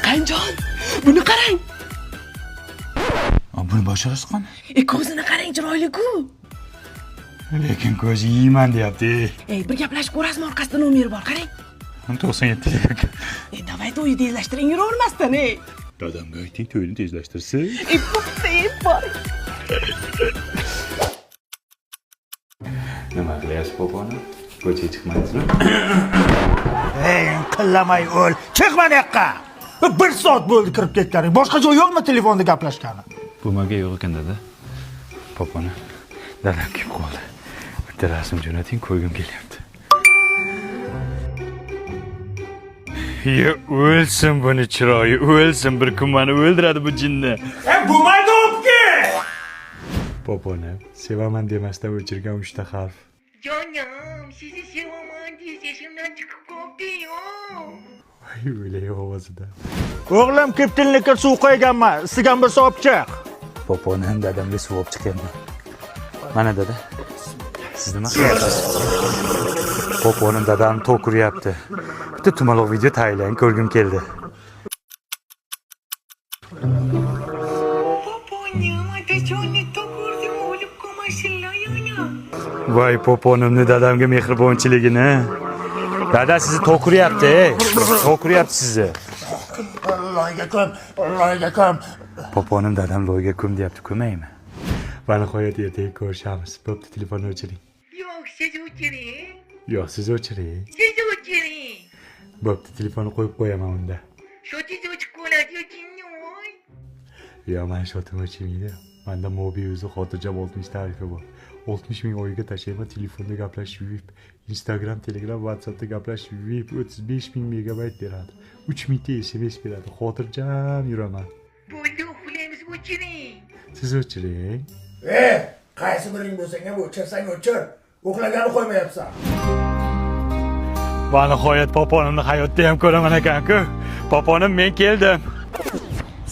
Qayinjon, buni qarang. Buni başarası qani? Ko'zini qarang, chiroyli-ku. Lekin ko'zi yeyman deyapti. Bir gaplashib ko'rasizmi, orqasida nomer bor, qarang. 97 lira. Davay to'yni tezlashtiring, yuravermasdan, Dadamga ayting, to'yni tezlashtirsin. Bo'pti, bor. Nima qilyapsiz, poponi? Ko'chaga chiqmaysizmi? Qillamay o'l. Chiqma bu yoqqa. 1 soat bo'ldi kirib ketganing. Boshqa joy yo'qmi telefonda gaplashgani? Bumaga yo'q ekan dada. Poponi, dadam kelib qoldi. Bitta rasm jo'nating, ko'rgim kelyapti. Ya o'lsin buni chiroyi, o'lsin, bir kun meni o'ldiradi bu jinni. Bo'lmaydi o'pki. Poponi, sevaman demasdan o'chirgan 3 ta harf. Canım, sizi sevaman diye sesimden çıkıp koptu. Voy, o'lay ovozida. O'g'lim keptillikka suv qo'yganman. Issigan bir so'p chiq. Poponi dadamga suv olib chiqyapman. Mana dada. Siz nima qilyapsiz? Poponi dadam tok uryapti. Bitta tumaloq video tayyorlang, ko'rgim keldi. Папаня, это что не то курсы молюб комашilla yana? Voy, poponimni dadamga mehribonchiligini. Dada sizni tok uryapti, tok uryapti sizni. Allohga ko'm. Poponim dadam loyga ko'm deyapti, ko'maymi? Va nihoyat ertaga ko'rishamiz. Bo'pti, telefonni o'chiring. Yok, siz uçurun. Yo'q, siz o'chiring. Siz uçurun. Bo'pti, telefonni qo'yib qo'yaman unda. Что ты за школade dinliyor? Yo, men shotim o'chmaydi. Menda mobil o'zi xotirjam 60 tarifi bor. 60 ming oyiga tashlayman, telefonda gaplashish VIP, Instagram, Telegram, WhatsAppda gaplashish VIP 35 ming megabayt beradi. 3 mingta SMS beradi. Xotirjam yuraman. Bo'ldi, uxlaymiz uçurun. Siz o'chiring. Qaysi biring bo'lsang ham o'chirsang o'chir. Uxlagani qo'ymayapsan. Va nihoyat poponimni hayotda ham ko'raman ekan-ku. Poponim, men keldim.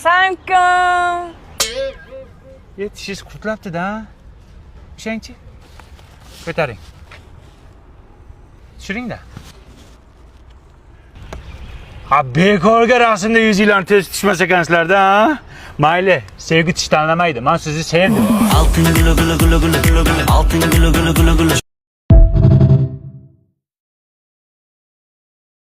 Sanka. Tishingiz qurtlabdi-da. O'shangchi. Ko'taring. Tushiring-da. Ha, bekorga rasmda yuzinglarni tez tutishmas ekansizlar-da, ha? Mayli, sevgi tish tanlamaydi. Men sizni sevdim. Altın gülü gülü gülü gülü gülü gülü. Altın gülü gülü gülü gülü.